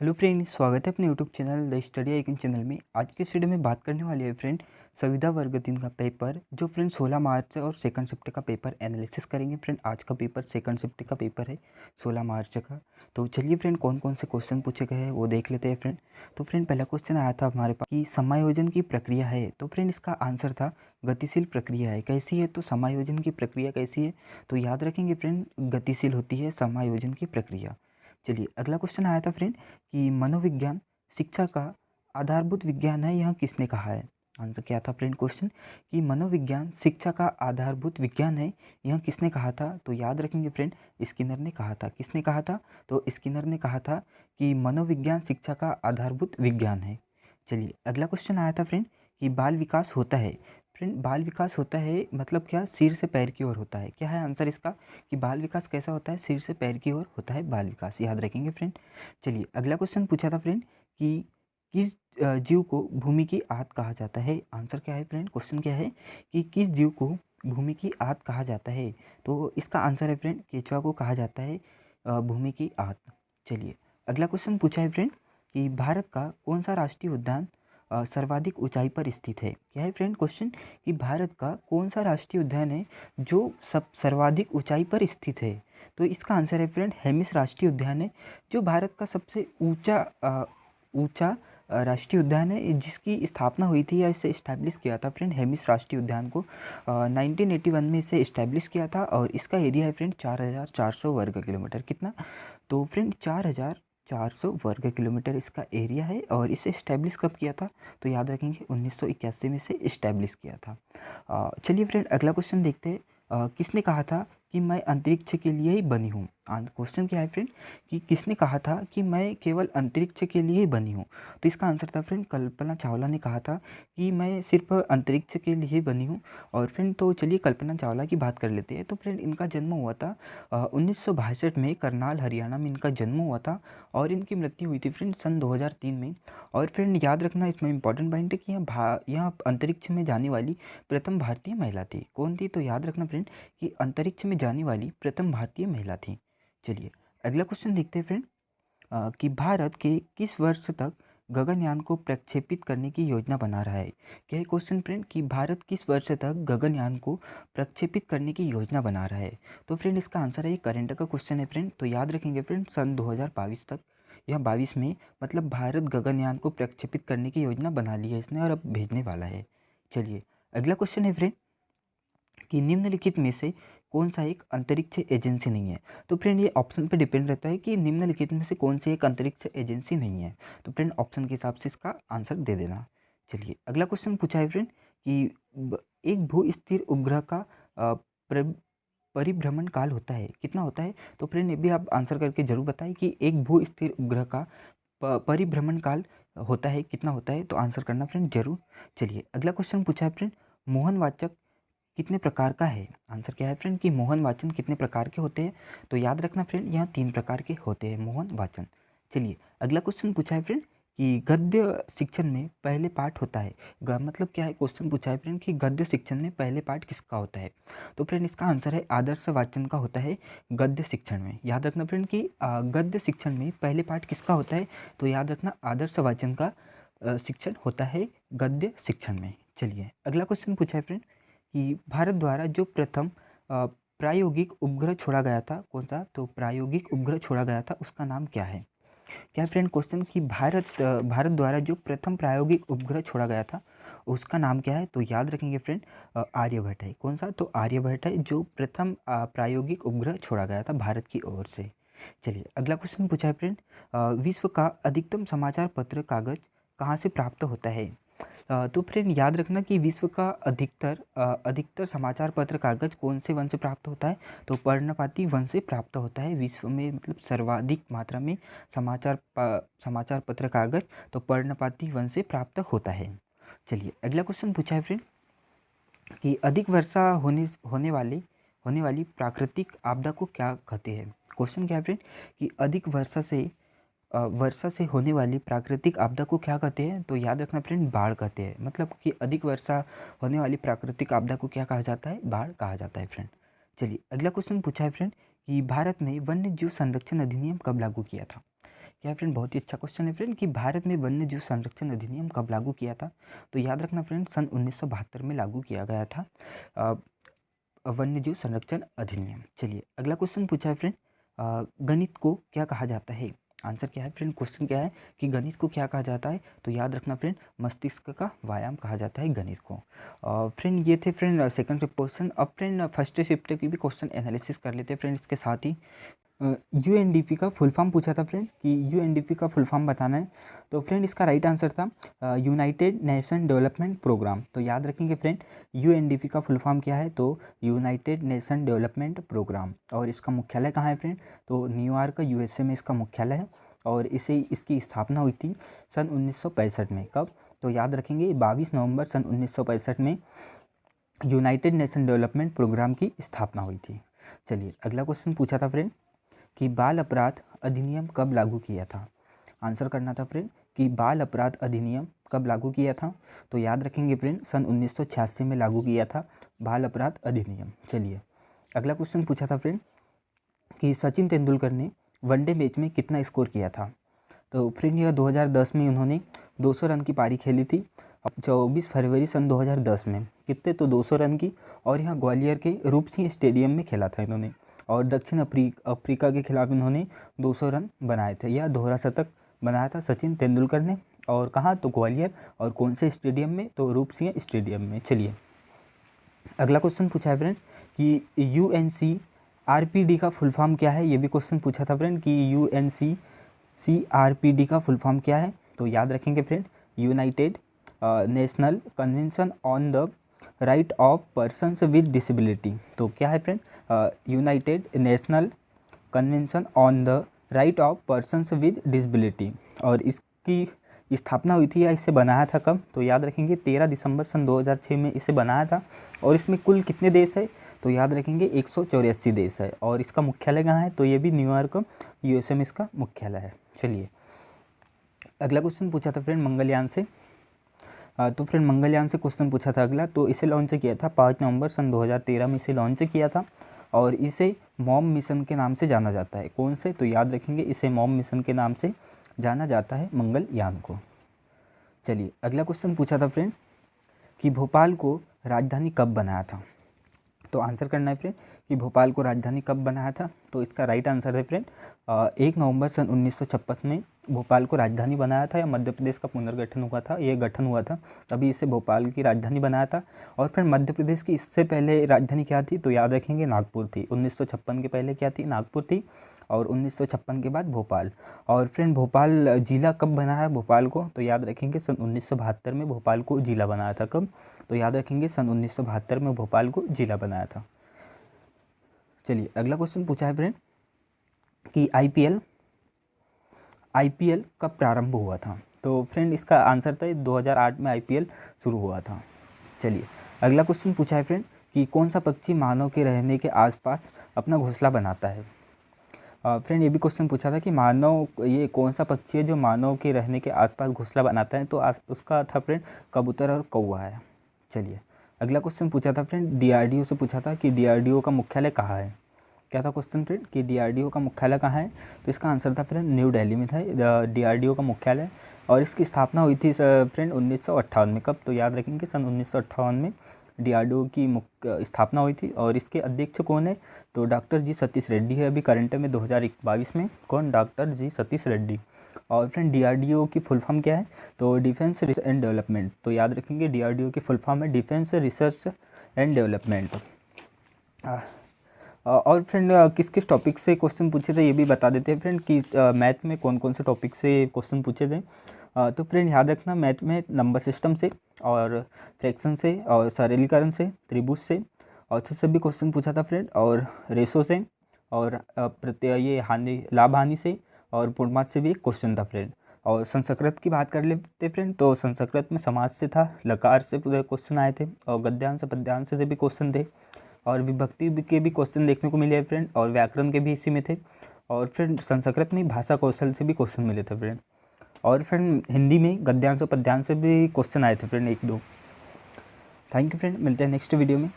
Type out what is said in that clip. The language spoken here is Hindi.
हेलो फ्रेंड, स्वागत है अपने YouTube channel the study icon channel में। आज के इस वीडियो में बात करने वाली है फ्रेंड संविदा वर्ग 3 का पेपर, जो फ्रेंड 16 मार्च और सेकंड शिफ्ट का पेपर एनालिसिस करेंगे। फ्रेंड आज का पेपर सेकंड शिफ्ट का पेपर है 16 मार्च का। तो चलिए फ्रेंड, कौन कौन से क्वेश्चन पूछे गए हैं वो देख लेते हैं फ्रेंड। तो फ्रेंड पहला क्वेश्चन आया था हमारे पास कि समायोजन की प्रक्रिया है। तो फ्रेंड इसका आंसर था गतिशील प्रक्रिया है। कैसी है? तो समायोजन की प्रक्रिया कैसी है? तो याद रखेंगे फ्रेंड, गतिशील होती है समायोजन की प्रक्रिया। चलिए अगला क्वेश्चन आया था फ्रेंड कि मनोविज्ञान शिक्षा का आधारभूत विज्ञान है, यह किसने कहा है? आंसर क्या था फ्रेंड क्वेश्चन कि मनोविज्ञान शिक्षा का आधारभूत विज्ञान है, यह किसने कहा था? तो याद रखेंगे फ्रेंड, स्किनर ने कहा था। किसने कहा था? तो स्किनर ने कहा था कि मनोविज्ञान शिक्षा का आधारभूत विज्ञान है। चलिए अगला क्वेश्चन आया था फ्रेंड कि बाल विकास होता है। फ्रेंड बाल विकास होता है मतलब क्या? सिर से पैर की ओर होता है। क्या है आंसर इसका कि बाल विकास कैसा होता है? सिर से पैर की ओर होता है बाल विकास, याद रखेंगे फ्रेंड। चलिए अगला क्वेश्चन पूछा था फ्रेंड कि किस जीव को भूमि की आत्मा कहा जाता है? आंसर क्या है फ्रेंड? क्वेश्चन क्या है कि किस जीव को भूमि की आत्मा कहा जाता है? तो इसका आंसर है फ्रेंड केचुआ को कहा जाता है भूमि की आत्मा। चलिए अगला क्वेश्चन पूछा है फ्रेंड कि भारत का कौन सा राष्ट्रीय उद्यान सर्वाधिक ऊंचाई पर स्थित है? क्या है फ्रेंड क्वेश्चन कि भारत का कौन सा राष्ट्रीय उद्यान है जो सर्वाधिक ऊंचाई पर स्थित है? तो इसका आंसर है फ्रेंड हेमिस राष्ट्रीय उद्यान है, जो भारत का सबसे ऊंचा राष्ट्रीय उद्यान है, जिसकी स्थापना हुई थी या इसे इस्टेब्लिश किया था फ्रेंड हेमिस राष्ट्रीय उद्यान को 1981 में इसे इस्टेब्लिश किया था। और इसका एरिया है फ्रेंड 4400 वर्ग किलोमीटर। कितना? तो फ्रेंड 4400 वर्ग किलोमीटर इसका एरिया है। और इसे इस्टेब्लिश कब किया था? तो याद रखेंगे 1981 में इसे इस्टेब्लिश किया था। चलिए फ्रेंड अगला क्वेश्चन देखते हैं। किसने कहा था कि मैं अंतरिक्ष के लिए ही बनी हूँ? क्वेश्चन क्या है फ्रेंड कि किसने कहा था कि मैं केवल अंतरिक्ष के लिए ही बनी हूँ? तो इसका आंसर था फ्रेंड कल्पना चावला ने कहा था कि मैं सिर्फ अंतरिक्ष के लिए ही बनी हूँ। और फ्रेंड तो चलिए कल्पना चावला की बात कर लेते हैं। तो फ्रेंड इनका जन्म हुआ था 1962 में, करनाल हरियाणा में इनका जन्म हुआ था। और इनकी मृत्यु हुई थी फ्रेंड सन 2003 में। और फ्रेंड याद रखना, इसमें इंपॉर्टेंट पॉइंट है कि यह अंतरिक्ष में जाने वाली प्रथम भारतीय महिला थी। कौन थी? तो याद रखना फ्रेंड कि अंतरिक्ष में जाने वाली प्रथम भारतीय महिला थी। चलिए अगला क्वेश्चन देखते हैं फ्रेंड कि भारत के किस वर्ष तक गगनयान को प्रक्षेपित करने की योजना बना रहा है? क्या है क्वेश्चन फ्रेंड कि भारत किस वर्ष तक गगनयान को प्रक्षेपित करने की योजना बना रहा है? तो फ्रेंड इसका आंसर है, करंट का क्वेश्चन है फ्रेंड, तो याद रखेंगे फ्रेंड सन 2022 तक, या 22 में, मतलब भारत गगनयान को प्रक्षेपित करने की योजना बना ली है इसने और अब भेजने वाला है। चलिए अगला क्वेश्चन है फ्रेंड कि निम्नलिखित में से कौन सा एक अंतरिक्ष एजेंसी नहीं है? तो फ्रेंड ये ऑप्शन पे डिपेंड रहता है कि निम्नलिखित में से कौन सी एक अंतरिक्ष एजेंसी नहीं है। तो फ्रेंड ऑप्शन के हिसाब से इसका आंसर दे देना। चलिए अगला क्वेश्चन पूछा है फ्रेंड कि एक भू स्थिर उपग्रह का परिभ्रमण काल होता है, कितना होता है? तो फ्रेंड ये भी आप आंसर करके जरूर बताएं कि एक भू स्थिर उपग्रह का परिभ्रमण काल होता है, कितना होता है? तो आंसर करना फ्रेंड जरूर। चलिए अगला क्वेश्चन पूछा है फ्रेंड मोहनवाचक कितने प्रकार का है? आंसर क्या है फ्रेंड कि मोहन वाचन कितने प्रकार के होते हैं? तो याद रखना फ्रेंड यहाँ 3 प्रकार के होते हैं मोहन वाचन। चलिए अगला क्वेश्चन पूछा है फ्रेंड कि गद्य शिक्षण में पहले पाठ होता है। मतलब क्या है? क्वेश्चन पूछा है फ्रेंड कि गद्य शिक्षण में पहले पाठ किसका होता है? तो फ्रेंड इसका आंसर है आदर्श वाचन का होता है गद्य शिक्षण में। याद रखना फ्रेंड कि गद्य शिक्षण में पहले पाठ किसका होता है? तो याद रखना आदर्श वाचन का शिक्षण होता है गद्य शिक्षण में। चलिए अगला क्वेश्चन पूछा है फ्रेंड कि भारत द्वारा जो प्रथम प्रायोगिक उपग्रह छोड़ा गया था, कौन सा? तो प्रायोगिक उपग्रह छोड़ा गया था, उसका नाम क्या है? क्या फ्रेंड क्वेश्चन कि भारत द्वारा जो प्रथम प्रायोगिक उपग्रह छोड़ा गया था उसका नाम क्या है? तो याद रखेंगे फ्रेंड आर्यभट्ट है। कौन सा? तो आर्यभट्ट है जो प्रथम प्रायोगिक उपग्रह छोड़ा गया था भारत की ओर से। चलिए अगला क्वेश्चन पूछा है फ्रेंड विश्व का अधिकतम समाचार पत्र कागज कहाँ से प्राप्त होता है? तो फ्रेंड याद रखना कि विश्व का अधिकतर समाचार पत्र कागज कौन से वन से प्राप्त होता है? तो पर्णपाती वन से प्राप्त होता है विश्व में, मतलब सर्वाधिक मात्रा में समाचार पत्र कागज तो पर्णपाती वन से प्राप्त होता है। चलिए अगला क्वेश्चन पूछा है फ्रेंड कि अधिक वर्षा होने वाली प्राकृतिक आपदा को क्या कहते हैं? क्वेश्चन क्या है फ्रेंड कि अधिक वर्षा से होने वाली प्राकृतिक आपदा को क्या कहते हैं? तो याद रखना फ्रेंड बाढ़ कहते हैं। मतलब कि अधिक वर्षा होने वाली प्राकृतिक आपदा को क्या कहा जाता है? बाढ़ कहा जाता है फ्रेंड। चलिए अगला क्वेश्चन पूछा है फ्रेंड कि भारत में वन्य जीव संरक्षण अधिनियम कब लागू किया था? क्या है फ्रेंड, बहुत ही अच्छा क्वेश्चन है फ्रेंड कि भारत में वन्य जीव संरक्षण अधिनियम कब लागू किया था। तो याद रखना फ्रेंड, सन 1972 में लागू किया गया था वन्य जीव संरक्षण अधिनियम। चलिए अगला क्वेश्चन पूछा है फ्रेंड, गणित को क्या कहा जाता है। आंसर क्या है फ्रेंड, क्वेश्चन क्या है कि गणित को क्या कहा जाता है। तो याद रखना फ्रेंड, मस्तिष्क का व्यायाम कहा जाता है गणित को। फ्रेंड ये थे फ्रेंड सेकंड शिफ्ट क्वेश्चन। अब फ्रेंड फर्स्ट शिफ्ट की भी क्वेश्चन एनालिसिस कर लेते हैं फ्रेंड। इसके साथ ही यूएनडीपी का फुल फॉर्म पूछा था फ्रेंड कि यूएनडीपी का फुल फॉर्म बताना है। तो फ्रेंड इसका राइट आंसर था यूनाइटेड नेशन डेवलपमेंट प्रोग्राम। तो याद रखेंगे फ्रेंड, यूएनडीपी का फुल फॉर्म क्या है, तो यूनाइटेड नेशन डेवलपमेंट प्रोग्राम। और इसका मुख्यालय कहाँ है फ्रेंड, तो न्यूयॉर्क यूएसए में इसका मुख्यालय है। और इसकी स्थापना हुई थी सन 1965 में। कब, तो याद रखेंगे 22 नवंबर सन 1965 में यूनाइटेड नेशन डेवलपमेंट प्रोग्राम की स्थापना हुई थी। चलिए अगला क्वेश्चन पूछा था फ्रेंड कि बाल अपराध अधिनियम कब लागू किया था। आंसर करना था फ्रेंड कि बाल अपराध अधिनियम कब लागू किया था। तो याद रखेंगे फ्रेंड, सन 1986 में लागू किया था बाल अपराध अधिनियम। चलिए अगला क्वेश्चन पूछा था फ्रेंड कि सचिन तेंदुलकर ने वनडे मैच में कितना स्कोर किया था। तो फ्रेंड यह 2010 में उन्होंने 200 रन की पारी खेली थी। अब 24 फरवरी सन 2010 में कितने, तो 200 रन की। और यहाँ ग्वालियर के रूप सिंह स्टेडियम में खेला था इन्होंने। और दक्षिण अफ्रीका के खिलाफ इन्होंने 200 रन बनाए थे। यह दोहरा शतक बनाया था सचिन तेंदुलकर ने। और कहाँ, तो ग्वालियर। और कौन से स्टेडियम में, तो रूप सिंह स्टेडियम में। चलिए अगला क्वेश्चन पूछा है फ्रेंड कि UNCRPD का फुल फॉर्म क्या है। ये भी क्वेश्चन पूछा था फ्रेंड कि UNCRPD का फुल फॉर्म क्या है। तो याद रखेंगे friend, United national convention on the right of persons with disability. तो क्या है friend, United national convention on the right of persons with disability. और इसकी स्थापना हुई थी या इसे बनाया था कब, तो याद रखेंगे 13 दिसंबर सन 2006 में इसे बनाया था। और इसमें कुल कितने देश है, तो याद रखेंगे 184 देश है। और इसका मुख्यालय कहाँ है, तो ये भी न्यूयॉर्क यूएसए में इसका मुख्यालय है। चलिए अगला क्वेश्चन पूछा था फ्रेंड मंगलयान से। तो फ्रेंड मंगलयान से क्वेश्चन पूछा था अगला। तो इसे लॉन्च किया था 5 नवंबर सन 2013 में इसे लॉन्च किया था। और इसे मॉम मिशन के नाम से जाना जाता है। कौन से, तो याद रखेंगे इसे मॉम मिशन के नाम से जाना जाता है मंगलयान को। चलिए अगला क्वेश्चन पूछा था फ्रेंड कि भोपाल को राजधानी कब बनाया था। तो आंसर करना है फ्रेंड कि भोपाल को राजधानी कब बनाया था। तो इसका राइट आंसर है फ्रेंड 1 नवंबर सन 1956 में भोपाल को राजधानी बनाया था। या मध्य प्रदेश का पुनर्गठन हुआ था, ये गठन हुआ था, तभी इसे भोपाल की राजधानी बनाया था। और फिर मध्य प्रदेश की इससे पहले राजधानी क्या थी, तो याद रखेंगे नागपुर थी। 1956 के पहले क्या थी, नागपुर थी। और 1956 के बाद भोपाल। और फ्रेंड भोपाल जिला कब बना है भोपाल को, तो याद रखेंगे सन 1972 में भोपाल को जिला बनाया था। कब, तो याद रखेंगे सन 1972 में भोपाल को जिला बनाया था। चलिए अगला क्वेश्चन पूछा है फ्रेंड कि आईपीएल कब प्रारंभ हुआ था। तो फ्रेंड इसका आंसर था 2008 में आईपीएल शुरू हुआ था। चलिए अगला क्वेश्चन पूछा है फ्रेंड कि कौन सा पक्षी मानव के रहने के आसपास अपना घोंसला बनाता है। फ्रेंड ये भी क्वेश्चन पूछा था कि ये कौन सा पक्षी है जो मानव के रहने के आसपास घोंसला बनाता है। तो उसका था फ्रेंड कबूतर और कौवा है। चलिए अगला क्वेश्चन पूछा था फ्रेंड डीआरडीओ से पूछा था कि डीआरडीओ का मुख्यालय कहाँ है। क्या था क्वेश्चन फ्रेंड कि डीआरडीओ का मुख्यालय कहाँ है। तो इसका आंसर था फ्रेंड न्यू दिल्ली में था डीआरडीओ का मुख्यालय। और इसकी स्थापना हुई थी फ्रेंड 1958 में। कब, तो याद रखेंगे सन 1958 में डीआरडीओ की स्थापना हुई थी। और इसके अध्यक्ष कौन है, तो डॉक्टर जी सतीश रेड्डी है। अभी करंट में 2022 में कौन, डॉक्टर जी सतीश रेड्डी। और फ्रेंड डीआरडीओ की फुल फॉर्म क्या है, तो डिफेंस रिसर्च एंड डेवलपमेंट। तो याद रखेंगे डीआरडीओ की फुल फॉर्म है डिफेंस रिसर्च एंड डेवलपमेंट। और फ्रेंड किस किस टॉपिक से क्वेश्चन पूछे थे ये भी बता देते हैं फ्रेंड कि मैथ में कौन कौन से टॉपिक से क्वेश्चन पूछे थे। तो फ्रेंड याद रखना मैथ में नंबर सिस्टम से और फ्रैक्शन से और सरलीकरण से, त्रिभुज से और से भी क्वेश्चन पूछा था फ्रेंड। और रेशो से और लाभ हानि से और पूर्णमास से भी एक क्वेश्चन था फ्रेंड। और संस्कृत की बात कर लेते फ्रेंड, तो संस्कृत में समाज से था, लकार से पूरे क्वेश्चन आए थे। और गद्यांश पद्यांश से भी क्वेश्चन थे। और विभक्ति के भी क्वेश्चन देखने को मिले फ्रेंड। और व्याकरण के भी इसी में थे। और फ्रेंड संस्कृत में भाषा कौशल से भी क्वेश्चन मिले थे फ्रेंड। और फ्रेंड हिंदी में गद्यांश और पद्यांश से भी क्वेश्चन आए थे फ्रेंड 1-2। थैंक यू फ्रेंड, मिलते हैं नेक्स्ट वीडियो में।